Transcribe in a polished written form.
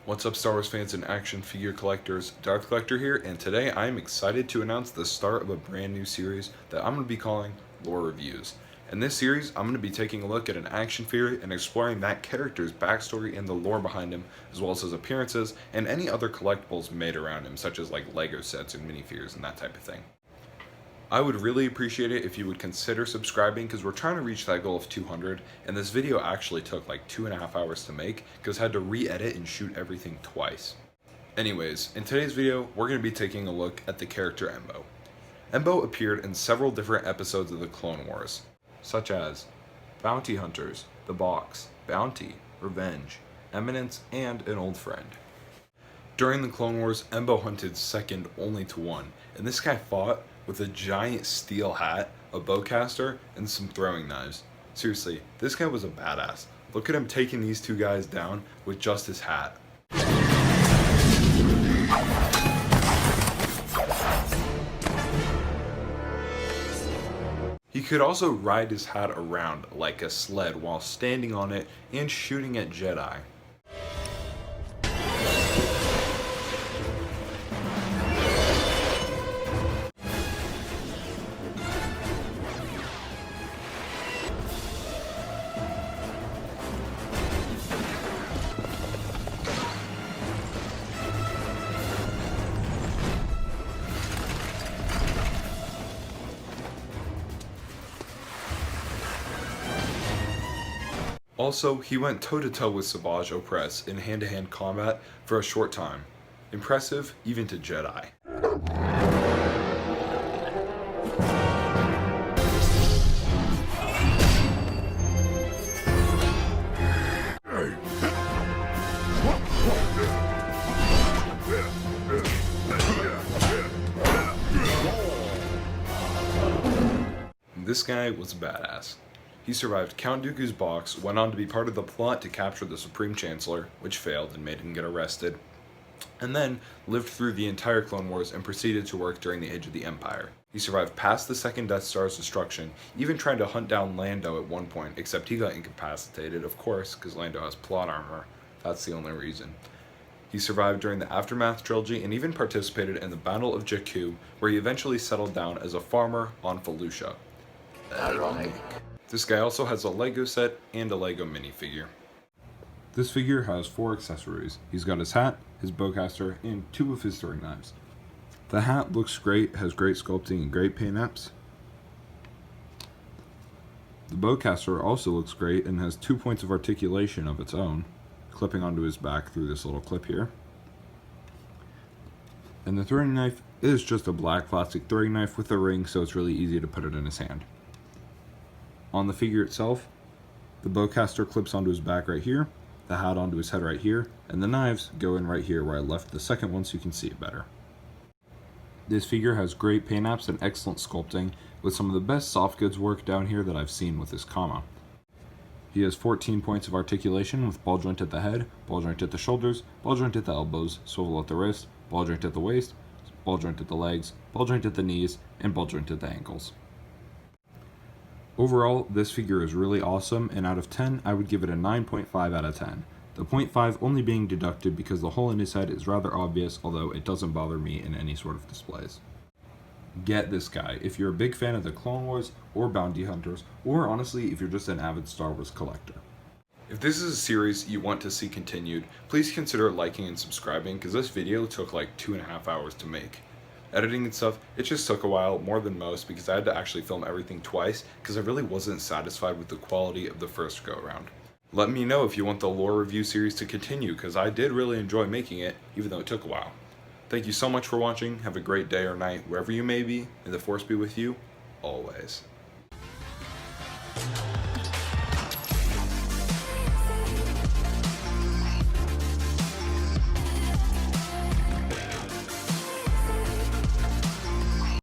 What's up, Star Wars fans and action figure collectors? Darth Collector here, and today I am excited to announce the start of a brand new series that I'm going to be calling Lore Reviews. In this series, I'm going to be taking a look at an action figure and exploring that character's backstory and the lore behind him, as well as his appearances and any other collectibles made around him, such as like Lego sets and minifigures and that type of thing. I would really appreciate it if you would consider subscribing, because we're trying to reach that goal of 200, and this video actually took like 2.5 hours to make because I had to re-edit and shoot everything twice. Anyways, in today's video, we're going to be taking a look at the character Embo. Embo appeared in several different episodes of the Clone Wars, such as Bounty Hunters, The Box, Bounty, Revenge, Eminence, and An Old Friend. During the Clone Wars, Embo hunted second only to one, and this guy fought with a giant steel hat, a bowcaster, and some throwing knives. Seriously, this guy was a badass. Look at him taking these two guys down with just his hat. He could also ride his hat around like a sled while standing on it and shooting at Jedi. Also, he went toe-to-toe with Savage Opress in hand-to-hand combat for a short time. Impressive, even to Jedi. This guy was a badass. He survived Count Dooku's box, went on to be part of the plot to capture the Supreme Chancellor, which failed and made him get arrested, and then lived through the entire Clone Wars and proceeded to work during the Age of the Empire. He survived past the second Death Star's destruction, even trying to hunt down Lando at one point, except he got incapacitated, of course, because Lando has plot armor. That's the only reason. He survived during the Aftermath trilogy and even participated in the Battle of Jakku, where he eventually settled down as a farmer on Felucia. Ironic. This guy also has a Lego set and a Lego minifigure. This figure has 4 accessories. He's got his hat, his bowcaster, and 2 of his throwing knives. The hat looks great, has great sculpting and great paint apps. The bowcaster also looks great and has 2 points of articulation of its own, clipping onto his back through this little clip here. And the throwing knife is just a black plastic throwing knife with a ring, so it's really easy to put it in his hand. On the figure itself, the bowcaster clips onto his back right here, the hat onto his head right here, and the knives go in right here where I left the second one so you can see it better. This figure has great paint apps and excellent sculpting, with some of the best soft goods work down here that I've seen with this comma. He has 14 points of articulation with ball joint at the head, ball joint at the shoulders, ball joint at the elbows, swivel at the wrist, ball joint at the waist, ball joint at the legs, ball joint at the knees, and ball joint at the ankles. Overall, this figure is really awesome, and out of 10, I would give it a 9.5 out of 10. The 0.5 only being deducted because the hole in his head is rather obvious, although it doesn't bother me in any sort of displays. Get this guy if you're a big fan of the Clone Wars or Bounty Hunters, or honestly, if you're just an avid Star Wars collector. If this is a series you want to see continued, please consider liking and subscribing, because this video took like 2.5 hours to make. Editing and stuff, it just took a while, more than most, because I had to actually film everything twice, because I really wasn't satisfied with the quality of the first go-around. Let me know if you want the lore review series to continue, because I did really enjoy making it, even though it took a while. Thank you so much for watching, have a great day or night, wherever you may be, and the Force be with you, always.